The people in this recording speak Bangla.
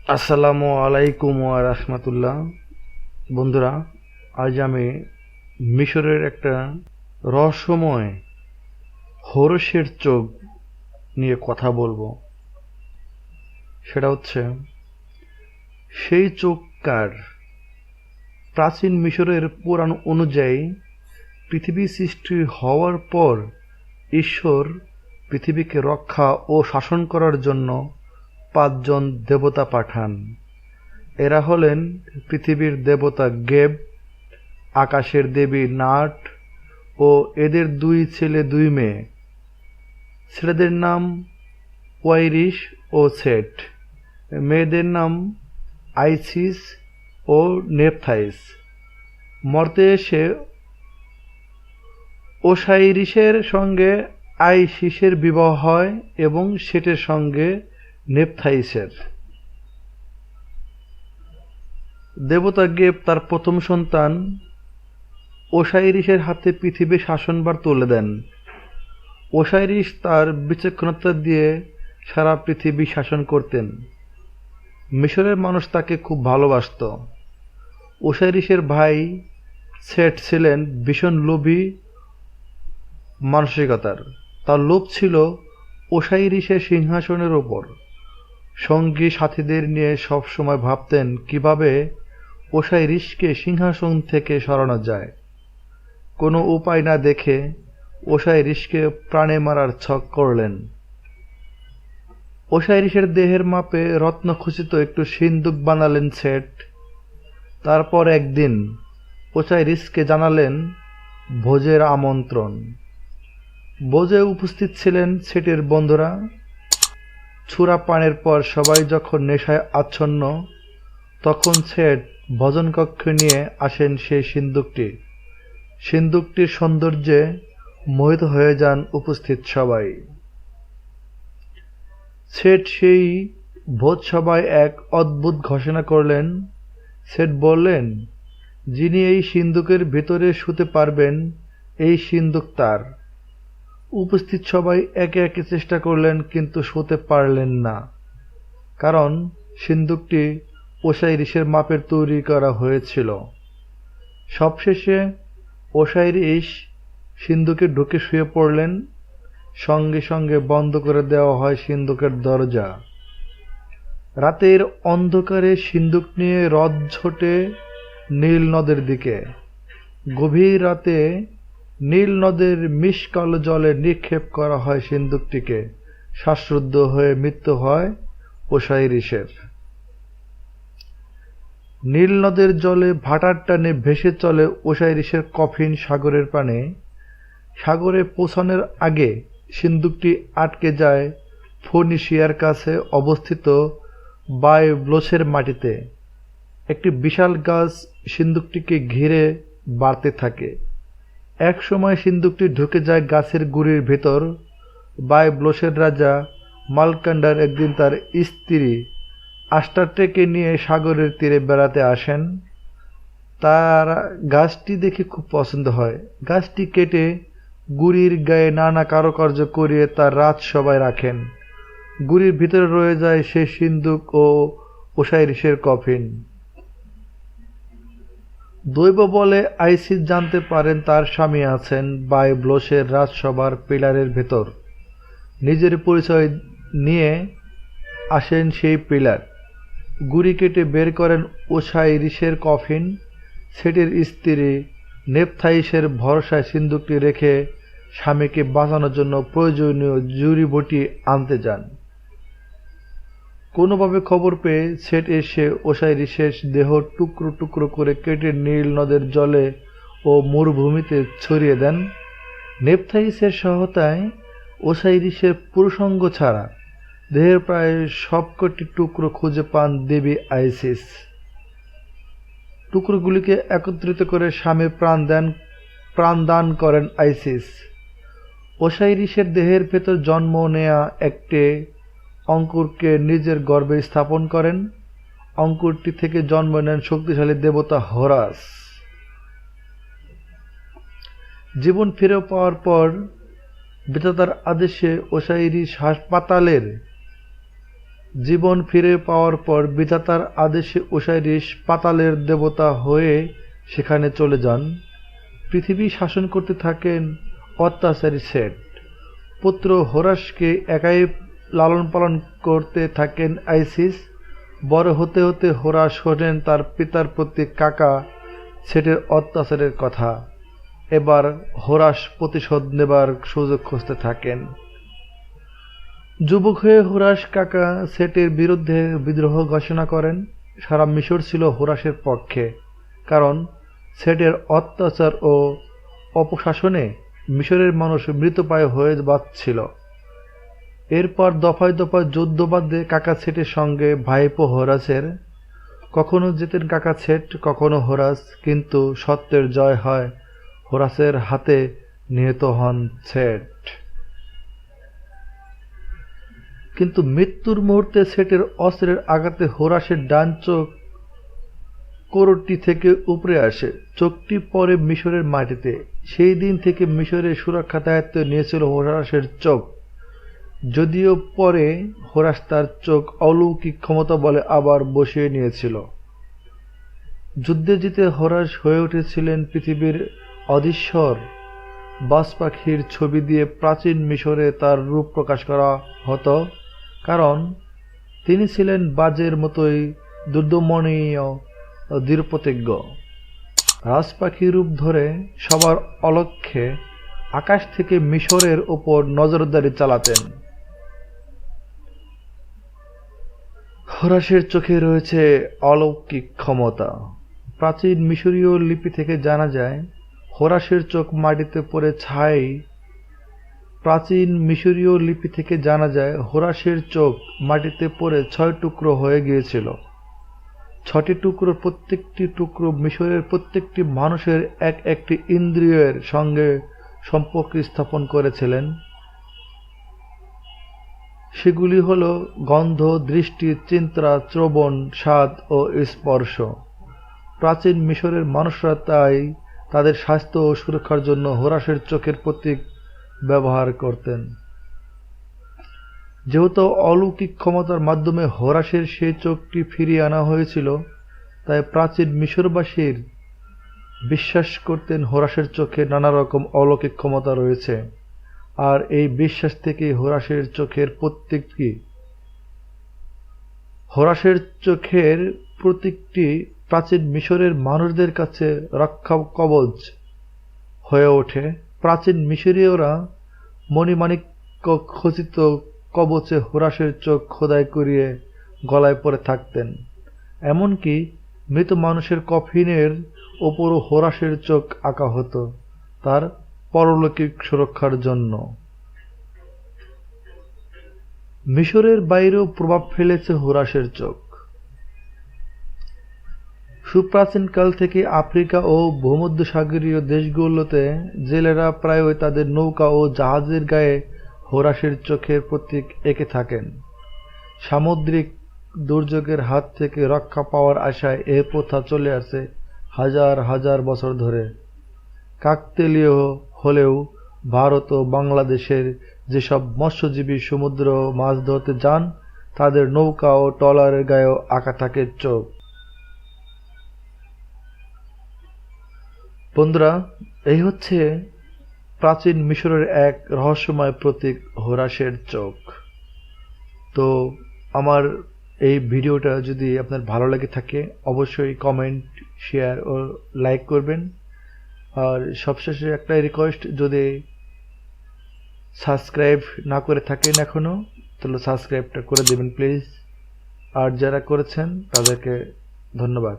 আসসালামু আলাইকুম ওয়া রাহমাতুল্লাহ। বন্ধুরা, আজ আমি মিশরের একটা রহস্যময় হরসের চোখ নিয়ে কথা বলবো। সেটা হচ্ছে, সেই চোখ কার? প্রাচীন মিশরের পুরাণ অনুযায়ী পৃথিবী সৃষ্টি হওয়ার পর ঈশ্বর পৃথিবীকে রক্ষা ও শাসন করার জন্য 5 জন দেবতা পাঠান। এরা হলেন পৃথিবীর দেবতা গেব, আকাশের দেবী নাট ও এদের 2 ছেলে 2 মেয়ে। ছেলেদের নাম ওয়াইরিশ ও সেট, মেয়েদের নাম আইসিস ও নেপথাইস। মর্তে এসে ওসাইরিসের সঙ্গে আইসিসের বিবাহ হয় এবং সেটের সঙ্গে নেপথাইসের। দেবতা গেব তার প্রথম সন্তান ওসাইরিসের হাতে পৃথিবীর শাসনভার তুলে দেন। ওসাইরিস তার বিচক্ষণতা দিয়ে সারা পৃথিবী শাসন করতেন। মিশরের মানুষ তাকে খুব ভালোবাসত। ওসাইরিসের ভাই সেট ছিলেন ভীষণ লোভী মানসিকতার। তার লোভ ছিল ওসাইরিসের সিংহাসনের ওপর। সঙ্গী সাথীদের নিয়ে সবসময় ভাবতেন কিভাবে ওসাইরিসকে সিংহাসন থেকে সরানো যায়। কোনো উপায় না দেখে ওসাইরিসকে প্রাণে মারার ছক করলেন। ওসাইরিসের দেহের মাপে রত্নখচিত একটু সিন্দুক বানালেন সেট। তারপর একদিন ওসাইরিসকে জানালেন ভোজের আমন্ত্রণ। ভোজে উপস্থিত ছিলেন সেটের বন্ধুরা। ছুরা পানের পর সবাই যখন নেশায় আচ্ছন্ন, তখন সেট ভোজনকক্ষে নিয়ে আসেন সেই সিন্দুকটি। সিন্দুকটির সৌন্দর্যে মোহিত হয়ে যান উপস্থিত সবাই। সেট সেই ভোজসভায় এক অদ্ভুত ঘোষণা করলেন। সেট বললেন, যিনি এই সিন্দুকের ভিতরে শুতে পারবেন, এই সিন্দুক তার। উপস্থিত সবাই একে একে চেষ্টা করলেন, কিন্তু শুতে পারলেন না, কারণ সিন্দুকটি ওসাইরিসের মাপের তৈরি করা হয়েছিল। সবশেষে ওসাইরিস সিন্দুকে ঢুকে শুয়ে পড়লেন। সঙ্গে সঙ্গে বন্ধ করে দেওয়া হয় সিন্দুকের দরজা। রাতের অন্ধকারে সিন্দুক নিয়ে রথ ছোটে নীল নদের দিকে। গভীর রাতে নীল নদের মিশকালো জলে নিক্ষেপ করা হয় সিন্দুকটিকে। শ্বাসরুদ্ধ হয়ে মৃত্যু হয় ওসাইরিসের। নীল নদের জলে ভাটার টানে ভেসে চলে ওসাইরিসের কফিন সাগরের পানে। সাগরে পৌঁছানোর আগে সিন্দুকটি আটকে যায় ফোনিশিয়ার কাছে অবস্থিত বায়ব্লোসের মাটিতে। একটি বিশাল গাছ সিন্দুকটিকে ঘিরে বাড়তে থাকে। এক সময় সিন্দুকটি ঢুকে যায় গাছের গুড়ির ভেতর। বায়ব্লোসের রাজা মালকান্ডার একদিন তার স্ত্রী আস্টারটেকে নিয়ে সাগরের তীরে বেড়াতে আসেন। তার গাছটি দেখে খুব পছন্দ হয়। গাছটি কেটে গুড়ির গায়ে নানা কারুকার্য করিয়ে তার রাজসভায় রাখেন। গুড়ির ভিতরে রয়ে যায় সেই সিন্দুক ও ওসাইরিসের কফিন। দৈব বলে আইসিস জানতে পারেন তার স্বামী আছেন বায়ব্লোসের রাজসভার পিলারের ভেতর। নিজের পরিচয় নিয়ে আসেন সেই পিলার। গুড়ি কেটে বের করেন ওসাইরিসের কফিন। সেটের স্ত্রী নেপথাইসের ভরসায় সিন্দুকটি রেখে স্বামীকে বাঁচানোর জন্য প্রয়োজনীয় জড়িবুটি আনতে যান। কোনোভাবে খবর পেয়ে সেট এসে ওসাইরিসের দেহ টুকরো টুকরো করে কেটে নীল নদের জলে ও মরুভূমিতে ছড়িয়ে দেন। নেপথাইসের সহায়তায় ওসাইরিসের পুরুষাঙ্গ ছাড়া দেহের প্রায় সবকটি টুকরো খুঁজে পান দেবী আইসিস। টুকরোগুলিকে একত্রিত করে স্বামীর প্রাণ দান করেন আইসিস। ওসাইরিসের দেহের ভেতর জন্ম নেয়া একটি অঙ্কুরকে নিজের গর্ভে স্থাপন করেন। অঙ্কুরটি থেকে জন্ম নেন শক্তিশালী দেবতা হরাস। জীবন ফিরে পাওয়ার পর বিধাতার আদেশে ওসাইরিস হাসপাতালের জীবন ফিরে পাওয়ার পর বিধাতার আদেশে ওসাইরিস পাতালের দেবতা হয়ে সেখানে চলে যান। পৃথিবী শাসন করতে থাকেন অত্যাচারী সেট। পুত্র হোরাসকে একাই লালন পালন করতে থাকেন আইসিস। বড় হতে হতে হোরাস শোনেন তার পিতার প্রতি কাকা সেটের অত্যাচারের কথা। এবার হোরাস প্রতিশোধ নেবার সুযোগ খুঁজতে থাকেন। যুবক হয়ে হোরাস কাকা সেটের বিরুদ্ধে বিদ্রোহ ঘোষণা করেন। সারা মিশর ছিল হোরাসের পক্ষে, কারণ সেটের অত্যাচার ও অপশাসনে মিশরের মানুষ মৃতপ্রায় হয়ে যাচ্ছিল। এরপর দফায় দফায় যুদ্ধ বাঁধে কাকা সেটের সঙ্গে ভাইপো হোরাসের। কখনো যেতেন কাকা সেট, কখনো হোরাস, কিন্তু সত্যের জয় হয়। হোরাসের হাতে নিহত হন সেট। কিন্তু মৃত্যুর মুহূর্তে সেটের অস্ত্রের আঘাতে হোরাসের ডান চোখ কোরটি থেকে উপরে আসে। চোখটি পড়ে মিশরের মাটিতে। সেই দিন থেকে মিশরের সুরক্ষা দায়িত্ব নিয়েছিল হোরাসের চোখ। যদিও পরে হোরাস তার চোখ অলৌকিক ক্ষমতা বলে আবার বসিয়ে নিয়েছিল। যুদ্ধে জিতে হোরাস হয়ে উঠেছিলেন পৃথিবীর অধীশ্বর। বাজ পাখির ছবি দিয়ে প্রাচীন মিশরে তার রূপ প্রকাশ করা হতো, কারণ তিনি ছিলেন বাজের মতোই দুর্দমনীয় ও দৃঢ়প্রতিজ্ঞ। রাজপাখি রূপ ধরে সবার অলক্ষ্যে আকাশ থেকে মিশরের ওপর নজরদারি চালাতেন। হোরাসের চোখে রয়েছে অলৌকিক ক্ষমতা। প্রাচীন মিশরীয় লিপি থেকে জানা যায় হোরাসের চোখ মাটিতে পড়ে ছাই। প্রাচীন মিশরীয় লিপি থেকে জানা যায় হোরাসের চোখ মাটিতে পড়ে 6 টুকরো হয়ে গিয়েছিল। 6টি টুকরোর প্রত্যেকটি টুকরো মিশরের প্রত্যেকটি মানুষের এক একটি ইন্দ্রিয়ের সঙ্গে সম্পর্ক স্থাপন করেছিলেন। সেগুলি হল গন্ধ, দৃষ্টি, চিন্তা, শ্রবণ, স্বাদ ও স্পর্শ। প্রাচীন মিশরের মানুষরা তাই তাদের স্বাস্থ্য ও সুরক্ষার জন্য হোরাসের চোখের প্রতীক ব্যবহার করতেন। যেহেতু অলৌকিক ক্ষমতার মাধ্যমে হোরাসের সেই চোখটি ফিরিয়ে আনা হয়েছিল, তাই প্রাচীন মিশরবাসীর বিশ্বাস করতেন হোরাসের চোখে নানা রকম অলৌকিক ক্ষমতা রয়েছে। আর এই বিশ্বাস থেকেই হোরাসের চোখের প্রতীকটি প্রাচীন মিশরের মানুষদের কাছে রক্ষা কবচ হয়ে ওঠে। প্রাচীন মিশরীয়রা মণিমাণিক্য খচিত কবচে হোরাসের চোখ খোদাই করিয়ে গলায় পরে থাকতেন। এমনকি মৃত মানুষের কফিনের ওপরও হোরাসের চোখ আঁকা হতো তার পারলৌকিক সুরক্ষার জন্য। মিশরের বাইরেও প্রভাব ফেলেছে হোরাসের চোখ। সুপ্রাচীনকাল থেকে আফ্রিকা ও ভূমধ্যসাগরীয় দেশগুলোতে জেলেরা প্রায়ই তাদের নৌকা ও জাহাজের গায়ে হোরাসের চোখের প্রতীক এঁকে থাকেন। সামুদ্রিক দুর্যোগের হাত থেকে রক্ষা পাওয়ার আশায় এ প্রথা চলে আসে হাজার হাজার বছর ধরে। কাকতালীয় হলেও ভারত ও বাংলাদেশের যেসব মৎস্যজীবী সমুদ্র মাছ ধরতে যান, তাদের নৌকা ও ট্রলারের গায়েও আঁকা থাকে চোখ। বন্ধুরা, এই হচ্ছে প্রাচীন মিশরের এক রহস্যময় প্রতীক হোরাসের চোখ। তো আমার এই ভিডিওটা যদি আপনার ভালো লেগে থাকে অবশ্যই কমেন্ট, শেয়ার ও লাইক করবেন। আর সবশেষে একটা রিকোয়েস্ট, যদি সাবস্ক্রাইব না করে থাকেন এখনো, তাহলে সাবস্ক্রাইবটা করে দেবেন প্লিজ। আর যারা করেছেন তাদেরকে ধন্যবাদ।